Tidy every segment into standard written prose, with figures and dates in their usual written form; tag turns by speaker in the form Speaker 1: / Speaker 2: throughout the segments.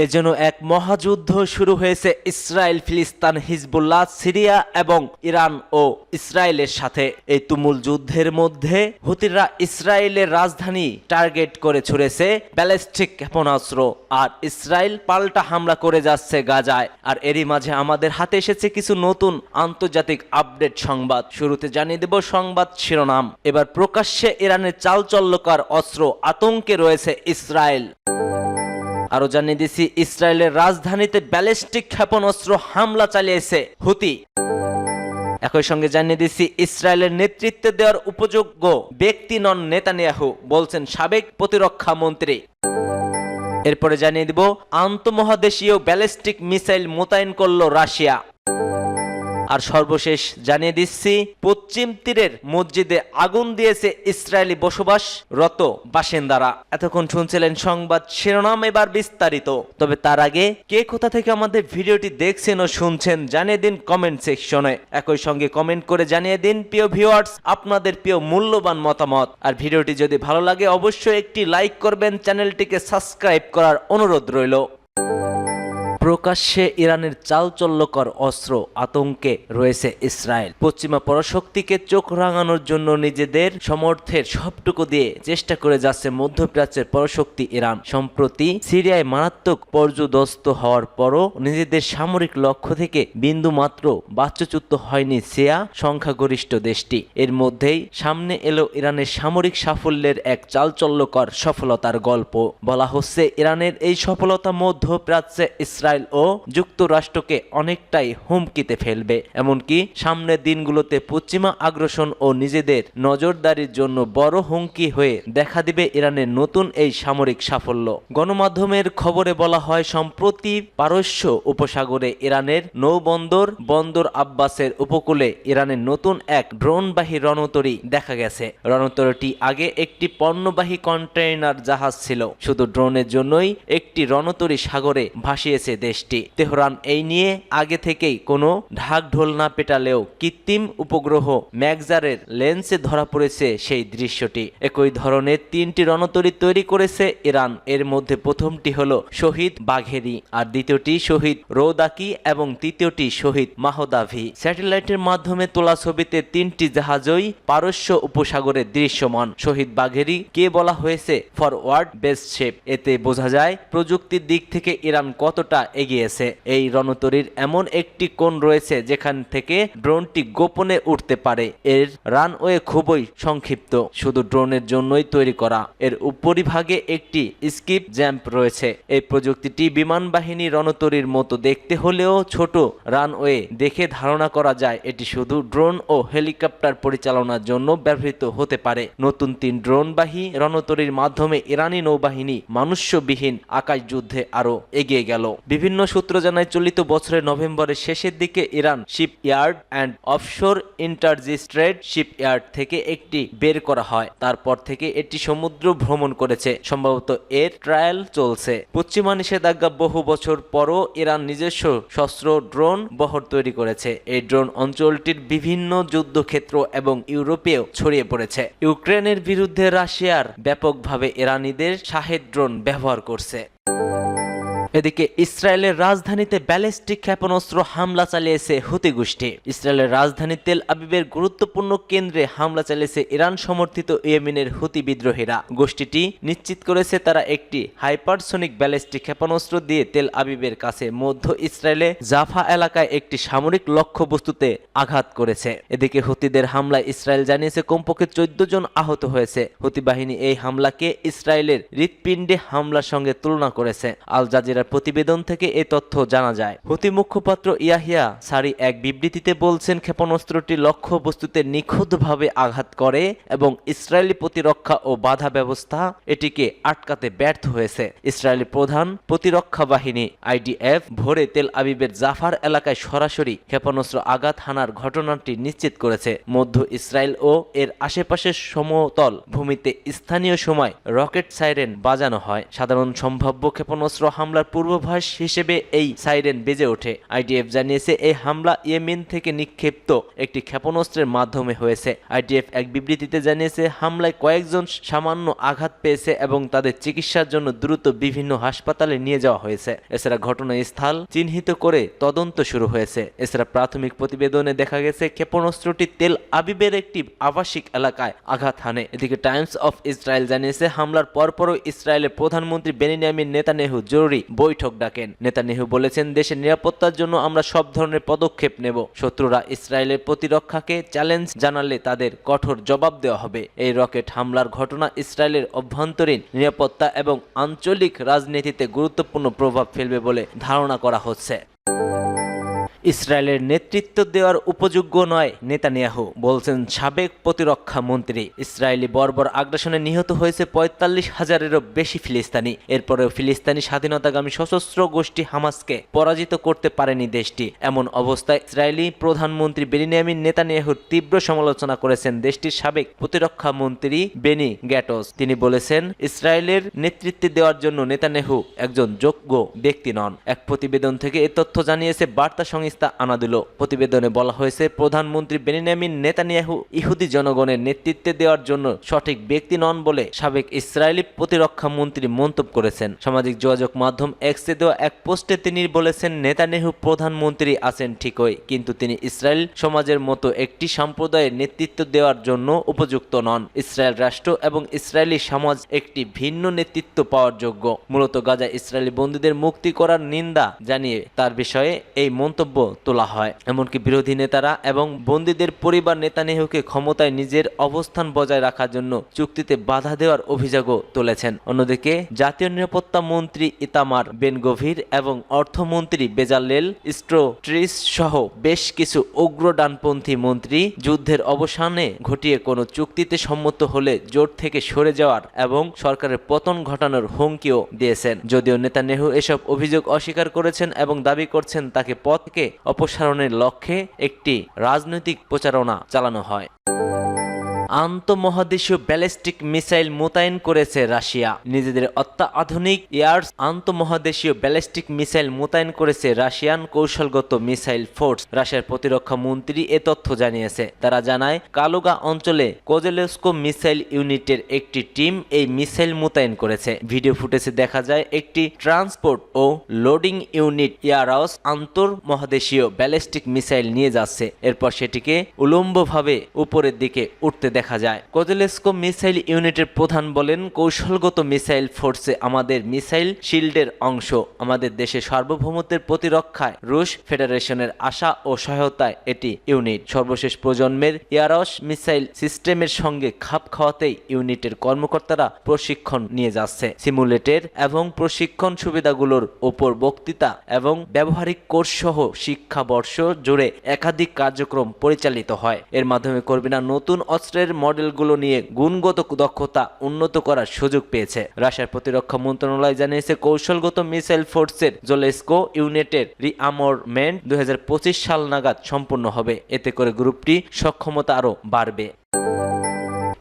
Speaker 1: এজন্য এক মহাযুদ্ধ শুরু হয়েছে ইসরায়েল, ফিলিস্তিন, হিজবুল্লাহ, সিরিয়া এবং ইরান ও ইসরায়েলের সাথে। এই তুমুল যুদ্ধের মধ্যে হুতিরা ইসরায়েলের রাজধানী টার্গেট করে ছুড়েছে ব্যালিস্টিক ক্ষেপণাস্ত্র, আর ইসরায়েল পাল্টা হামলা করে যাচ্ছে গাজায়। আর এরই মাঝে আমাদের হাতে এসেছে কিছু নতুন আন্তর্জাতিক আপডেট সংবাদ। শুরুতে জানিয়ে দেব সংবাদ শিরোনাম। এবার প্রকাশ্যে ইরানের চালচল্যকার অস্ত্র, আতঙ্কে রয়েছে ইসরায়েল। আরো জানিয়ে দিচ্ছি, ইসরায়েলের রাজধানীতে ব্যালিস্টিক ক্ষেপণাস্ত্র হামলা চালিয়েছে হুতি। একই সঙ্গে জানিয়ে দিচ্ছি, ইসরায়েলের নেতৃত্বে দেওয়ার উপযোগ্য ব্যক্তি নন নেতানিয়াহু, বলছেন সাবেক প্রতিরক্ষা মন্ত্রী। এরপরে জানিয়ে দিব, আন্তঃমহাদেশীয় ব্যালিস্টিক মিসাইল মোতায়েন করল রাশিয়া। আর সর্বশেষ জানিয়ে দিচ্ছি, পশ্চিম তীরের মসজিদে আগুন দিয়েছে ইসরায়েলি বসবাসরত বাসিন্দারা। এতক্ষণ শুনছিলেন সংবাদ শিরোনাম, এবার বিস্তারিত। তবে তার আগে কে কোথা থেকে আমাদের ভিডিওটি দেখছেন ও শুনছেন জানিয়ে দিন কমেন্ট সেকশনে। একই সঙ্গে কমেন্ট করে জানিয়ে দিন প্রিয় ভিউয়ার্স আপনাদের প্রিয় মূল্যবান মতামত। আর ভিডিওটি যদি ভালো লাগে অবশ্যই একটি লাইক করবেন, চ্যানেলটিকে সাবস্ক্রাইব করার অনুরোধ রইল। প্রকাশ্যে ইরানের চালচল্যকর অস্ত্র, আতঙ্কে রয়েছে ইসরায়েল। পশ্চিমা পরাশক্তিকে চোখ রাঙানোর জন্য নিজেদের সামর্থ্যের সবটুকু দিয়ে চেষ্টা করে যাচ্ছে মধ্যপ্রাচ্যের পরাশক্তি ইরান। সম্প্রতি সিরিয়ায় মারাত্মক পর্যুদস্ত হওয়ার পরও নিজেদের সামরিক লক্ষ্য থেকে বিন্দু মাত্র বাচ্যচ্যুত হয়নি সিয়া সংখ্যাগরিষ্ঠ দেশটি। এর মধ্যেই সামনে এলো ইরানের সামরিক সাফল্যের এক চালচল্যকর সফলতার গল্প। বলা হচ্ছে, ইরানের এই সফলতা মধ্যপ্রাচ্যে ইসরায়েল ও যুক্তরাষ্ট্রকে অনেকটাই হুমকিতে ফেলবে। এমনকি সামনের দিনগুলোতে পশ্চিমা আগ্রাসন ও নিজেদের নজরদারির জন্য বড় হুমকি হয়ে দেখা দিবে ইরানের নতুন এই সামরিক সাফল্য। গণমাধ্যমের খবরে বলা হয়, সম্প্রতি পারস্য উপসাগরে ইরানের নৌবন্দর বন্দর আব্বাসের উপকূলে ইরানের নতুন এক ড্রোনবাহী রণতরী দেখা গেছে। রণতরীটি আগে একটি পণ্যবাহী কন্টেইনার জাহাজ ছিল। শুধু ড্রোনের জন্যই একটি রণতরী সাগরে ভাসিয়েছে দেশটি। তেহরান এই নিয়ে আগে থেকেই কোনো ঢাকঢোল না পেটালেও কৃত্রিম উপগ্রহ ম্যাগজারের লেন্সে ধরা পড়েছে সেই দৃশ্যটি। একই ধরনের 3টি রণতরী তৈরি করেছে ইরান। এর মধ্যে প্রথমটি হলো শহীদ বাঘেরি, আর দ্বিতীয়টি শহীদ রৌদাকি এবং তৃতীয়টি শহীদ মাহদাভি। স্যাটেলাইটের মাধ্যমে তোলা ছবিতে 3টি জাহাজই পারস্য উপসাগরে দৃশ্যমান। শহীদ বাঘেরি কে বলা হয়েছে ফরওয়ার্ড বেস শেপ। এতে বোঝা যায় প্রযুক্তির দিক থেকে ইরান কতটা এগিয়েছে। এই রণতরীর এমন একটি কোণ রয়েছে যেখান থেকে ড্রোনটি গোপনে উঠতে পারে। এর রানওয়ে খুবই সংক্ষিপ্ত, শুধু ড্রোনের জন্যই তৈরি করা। এর উপরিভাগে একটি স্কিপ জ্যাম্প রয়েছে। এই প্রযুক্তিটি বিমান বাহিনী রণতরীর মতো দেখতে হলেও ছোট। রানওয়ে দেখে ধারণা করা যায় এটি শুধু ড্রোন ও হেলিকপ্টার পরিচালনার জন্য ব্যবহৃত হতে পারে। নতুন 3 ড্রোনবাহী রণতরীর মাধ্যমে ইরানি নৌবাহিনী মানুষ্যবিহীন আকাশ যুদ্ধে আরো এগিয়ে গেল। বিভিন্ন সূত্র জানায়, চলিত বছরের নভেম্বরের শেষের দিকে Iran shipyard and offshore integrated shipyard থেকে একটি বের করা হয়। তারপর থেকে এটি সমুদ্র ভ্রমণ করেছে। সম্ভবত এর ট্রায়াল চলছে। পশ্চিমা নিষেধাজ্ঞা বহু বছর পরও ইরান নিজস্ব শস্ত্র ড্রোন বহর তৈরি করেছে। এই ড্রোন অঞ্চলটির বিভিন্ন যুদ্ধক্ষেত্র এবং ইউরোপেও ছড়িয়ে পড়েছে। ইউক্রেনের বিরুদ্ধে রাশিয়ার ব্যাপকভাবে ইরানিদের শাহেদ ড্রোন ব্যবহার করছে। এদিকে ইসরায়েলের রাজধানীতে ব্যালিস্টিক ক্ষেপণাস্ত্র হামলা চালিয়েছে হুতি গোষ্ঠী। ইসরায়েলের রাজধানী তেল আবিবের গুরুত্বপূর্ণ কেন্দ্রে হামলা চালিয়েছে ইরান সমর্থিত ইয়েমেনের হুতি বিদ্রোহীরা। গোষ্ঠীটি নিশ্চিত করেছে তারা একটি হাইপারসোনিক ব্যালিস্টিক ক্ষেপণাস্ত্র দিয়ে তেল আবিবের কাছে মধ্য ইসরায়েলে জাফা এলাকায় একটি সামরিক লক্ষ্যবস্তুতে আঘাত করেছে। এদিকে হুতিদের হামলায় ইসরায়েল জানিয়েছে কমপক্ষে 14 জন আহত হয়েছে। হুতি বাহিনী এই হামলাকে ইসরায়েলের হৃৎপিণ্ডে হামলার সঙ্গে তুলনা করেছে। আল জাজিরা প্রতিবেদন থেকে এই তথ্য জানা যায়। হুতি মুখপাত্র ইয়াহিয়া সারি এক বিবৃতিতে বলছেন, ক্ষেপণাস্ত্রটি লক্ষ্যবস্তুতে নিখুঁতভাবে আঘাত করে এবং ইসরায়েলি প্রতিরক্ষা ও বাধা ব্যবস্থা এটিকে আটকাতে ব্যর্থ হয়েছে। ইসরায়েলি প্রধান প্রতিরক্ষা বাহিনী আইডিএফ ভোরে তেল আবিবের জাফার এলাকায় সরাসরি ক্ষেপণাস্ত্র আঘাত হানার ঘটনাটি নিশ্চিত করেছে। মধ্য ইসরায়েল ও এর আশেপাশের সমতল ভূমিতে স্থানীয় সময় রকেট সাইরেন বাজানো হয়। সাধারণ সম্ভাব্য ক্ষেপণাস্ত্র হামলার পূর্বাভাস হিসেবে এই সাইরেন বেজে ওঠে। আইডিএফ জানিয়েছে এই হামলা ইয়েমেন থেকে নিক্ষিপ্ত একটি ক্ষেপণাস্ত্রের মাধ্যমে হয়েছে। আইডিএফ এক বিবৃতিতে জানিয়েছে হামলায় কয়েকজন সামান্য আঘাত পেয়েছে এবং তাদের চিকিৎসার জন্য দ্রুত বিভিন্ন হাসপাতালে নিয়ে যাওয়া হয়েছে। এছাড়া ঘটনাস্থল চিহ্নিত করে তদন্ত শুরু হয়েছে। এছাড়া প্রাথমিক প্রতিবেদনে দেখা গেছে ক্ষেপণাস্ত্রটি তেল আবিবের একটি আবাসিক এলাকায় আঘাত হানে। এদিকে টাইমস অফ ইসরায়েল জানিয়েছে হামলার পরপরও ইসরায়েলের প্রধানমন্ত্রী বেনিয়ামিন নেতানিয়াহু জরুরি বৈঠক ডাকেন। নেতানিয়াহু বলেছেন, দেশের নিরাপত্তার জন্য আমরা সব ধরনের পদক্ষেপ নেব। শত্রুরা ইসরায়েলের প্রতিরক্ষাকে চ্যালেঞ্জ জানালে তাদের কঠোর জবাব দেওয়া হবে। এই রকেট হামলার ঘটনা ইসরায়েলের অভ্যন্তরীণ নিরাপত্তা এবং আঞ্চলিক রাজনীতিতে গুরুত্বপূর্ণ প্রভাব ফেলবে বলে ধারণা করা হচ্ছে। ইসরায়েলের নেতৃত্ব দেওয়ার উপযোগ্য নয় নেতানিয়াহু, বলছেন সাবেক প্রতিরক্ষা মন্ত্রী। ইসরায়েলি বর্বর আগ্রাসনে নিহত হয়েছে ৪৫,০০০-এরও বেশি ফিলিস্তিনি। এরপরেও ফিলিস্তিনি স্বাধীনতাকামী সশস্ত্র গোষ্ঠী হামাসকে পরাজিত করতে পারেনি দেশটি। এমন অবস্থায় ইসরায়েলি প্রধানমন্ত্রী বেনিয়ামিন নেতানিয়াহুর তীব্র সমালোচনা করেছেন দেশটির সাবেক প্রতিরক্ষা মন্ত্রী বেনি গ্যাটস। তিনি বলেছেন, ইসরায়েলের নেতৃত্বে দেওয়ার জন্য নেতানিয়াহু একজন যোগ্য ব্যক্তি নন। এক প্রতিবেদন থেকে এ তথ্য জানিয়েছে বার্তা সংস্থা আনাদুলো। প্রতিবেদনে বলা হয়েছে, প্রধানমন্ত্রী বেনিয়ামিন নেতানিয়াহু ইহুদি জনগণের নেতৃত্বে দেওয়ার জন্য সঠিক ব্যক্তি নন বলে সাবেক ইসরায়েলি প্রতিরক্ষা মন্ত্রী মন্তব্য করেছেন। সামাজিক যোগাযোগ মাধ্যম এক্সে দেওয়া এক পোস্টে তিনি বলেছেন, নেতানিয়াহু প্রধানমন্ত্রী আছেন ঠিকই, কিন্তু তিনি ইসরায়েল সমাজের মতো একটি সম্প্রদায়ের নেতৃত্ব দেওয়ার জন্য উপযুক্ত নন। ইসরায়েল রাষ্ট্র এবং ইসরায়েলি সমাজ একটি ভিন্ন নেতৃত্ব পাওয়ার যোগ্য। মূলত গাজায় ইসরায়েলি বন্দীদের মুক্তি করার নিন্দা জানিয়ে তার বিষয়ে এই মন্তব্য তোলা হয়। এমনকি বিরোধী নেতারা এবং বন্দীদের পরিবার নেতানিয়াহুকে ক্ষমতায় নিজের অবস্থান বজায় রাখার জন্য চুক্তিতে বাধা দেওয়ার অভিযোগও তুলেছেন। অন্যদিকে জাতীয় নিরাপত্তা মন্ত্রী ইতামার বেন-গভির এবং অর্থমন্ত্রী বেজালেল স্ট্রোট্রিস সহ বেশ কিছু উগ্র ডানপন্থী মন্ত্রী যুদ্ধের অবসানে ঘটিয়ে কোনো চুক্তিতে সম্মত হলে জোট থেকে সরে যাওয়ার এবং সরকারের পতন ঘটানোর হুমকিও দিয়েছেন। যদিও নেতানিয়াহু এসব অভিযোগ অস্বীকার করেছেন এবং দাবি করছেন তাকে পদ থেকে অপসারণের লক্ষ্যে একটি রাজনৈতিক প্রচারণা চালানো হয়। আন্তঃমহাদেশীয় ব্যালিস্টিক মিসাইল মোতায়েন করেছে রাশিয়া। নিজেদের অত্যাধুনিক এয়ার আন্তঃমহাদেশীয় ব্যালিস্টিক মিসাইল মোতায়েন করেছে রাশিয়ান কৌশলগত মিসাইল ফোর্স। রাশিয়ার প্রতিরক্ষা মন্ত্রী এ তথ্য জানিয়েছে। তারা জানায়, কালুগা অঞ্চলে কোজেলেস্কো মিসাইল ইউনিটের একটি টিম এই মিসাইল মোতায়েন করেছে। ভিডিও ফুটেজে দেখা যায় একটি ট্রান্সপোর্ট ও লোডিং ইউনিট ইয়ারাস আন্তঃমহাদেশীয় ব্যালিস্টিক মিসাইল নিয়ে যাচ্ছে। এরপর সেটিকে উলম্বভাবে উপরের দিকে উঠতে দেখা যায়। কোজেলেস্কো মিসাইল ইউনিটের প্রধান বলেন, কৌশলগত মিসাইল ফোর্সে আমাদের মিসাইল শিল্ডের অংশ। আমাদের দেশের সার্বভৌমত্বের প্রতিরক্ষায় রুশ ফেডারেশনের আশা ও সহায়তায় এটি ইউনিট সর্বশেষ প্রজন্মের ইয়ারস মিসাইল সিস্টেমের সঙ্গে খাপ খাওয়াতেই ইউনিটের কর্মকর্তারা প্রশিক্ষণ নিয়ে যাচ্ছে। সিমুলেটের এবং প্রশিক্ষণ সুবিধাগুলোর উপর বক্তৃতা এবং ব্যবহারিক কোর্স সহ শিক্ষাবর্ষ জুড়ে একাধিক কার্যক্রম পরিচালিত হয়। এর মাধ্যমে কর্মীরা নতুন অস্ত্রের মডেলগুলো নিয়ে গুণগত দক্ষতা উন্নত করার সুযোগ পেয়েছে। রাশিয়ার প্রতিরক্ষা মন্ত্রণালয় জানিয়েছে, কৌশলগত মিসাইল ফোর্সের জোলেস্কো ইউনিটের রিআর্মমেন্ট 2025 সাল নাগাদ সম্পূর্ণ হবে। এতে করে গ্রুপটি সক্ষমতা আরও বাড়বে।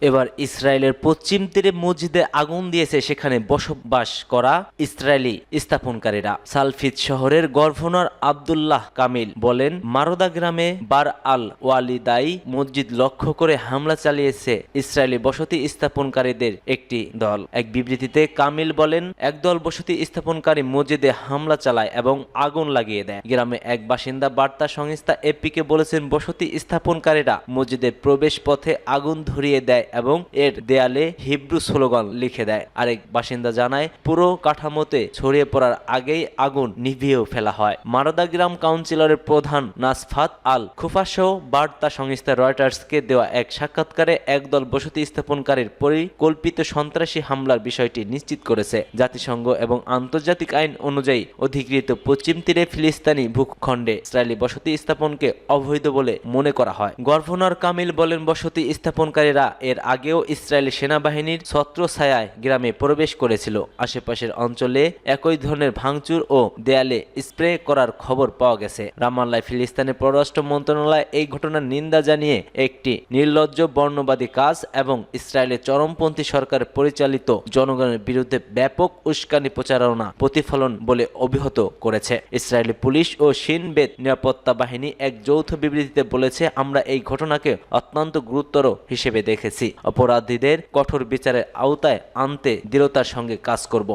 Speaker 1: এবার ইসরায়েলের পশ্চিম তীরে মসজিদে আগুন দিয়েছে সেখানে বসবাস করা ইসরায়েলি স্থাপনকারীরা। সালফিদ শহরের গভর্নর আব্দুল্লাহ কামিল বলেন, মারোদা গ্রামে বার আল ওয়ালিদাই মসজিদ লক্ষ্য করে হামলা চালিয়েছে ইসরায়েলি বসতি স্থাপনকারীদের একটি দল। এক বিবৃতিতে কামিল বলেন, একদল বসতি স্থাপনকারী মসজিদে হামলা চালায় এবং আগুন লাগিয়ে দেয়। গ্রামে এক বাসিন্দা বার্তা সংস্থা এপিকে বলেছেন, বসতি স্থাপনকারীরা মসজিদের প্রবেশ পথে আগুন ধরিয়ে দেয় এবং এর দেয়ালে হিব্রু স্লোগান লিখে দেয়। আরেক বাসিন্দা জানায়, পুরো কাঠামোতে ছড়িয়ে পড়ার আগেই আগুন নিভিয়েও ফেলা হয়। মারোদা গ্রাম কাউন্সিলরের প্রধান নাসফাত আল খুফাসহ বার্তা সংস্থা রয়টার্সকে দেওয়া এক সাক্ষাৎকারে একদল বসতি স্থাপনকারীর পরিকল্পিত সন্ত্রাসী হামলার বিষয়টি নিশ্চিত করেছে। জাতিসংঘ এবং আন্তর্জাতিক আইন অনুযায়ী অধিকৃত পশ্চিম তীরে ফিলিস্তিনি ভূখণ্ডে ইসরায়েলি বসতি স্থাপনকে অবৈধ বলে মনে করা হয়। গভর্নর কামিল বলেন, বসতি স্থাপনকারীরা এর এর আগেও ইসরায়েলি সেনাবাহিনীর ছত্রছায়ায় গ্রামে প্রবেশ করেছিল। আশেপাশের অঞ্চলে একই ধরনের ভাঙচুর ও দেয়ালে স্প্রে করার খবর পাওয়া গেছে। রামাল্লায় ফিলিস্তিনের পররাষ্ট্র মন্ত্রণালয় এই ঘটনার নিন্দা জানিয়ে একটি নির্লজ্জ বর্ণবাদী কাজ এবং ইসরায়েলের চরমপন্থী সরকার পরিচালিত জনগণের বিরুদ্ধে ব্যাপক উস্কানি প্রচারণা প্রতিফলন বলে অভিহিত করেছে। ইসরায়েলি পুলিশ ও শিন বেত নিরাপত্তা বাহিনী এক যৌথ বিবৃতিতে বলেছে, আমরা এই ঘটনাকে অত্যন্ত গুরুতর হিসেবে দেখেছি। অপরাধীদের কঠোর বিচারের আওতায় আনতে দৃঢ়তার সঙ্গে কাজ করব।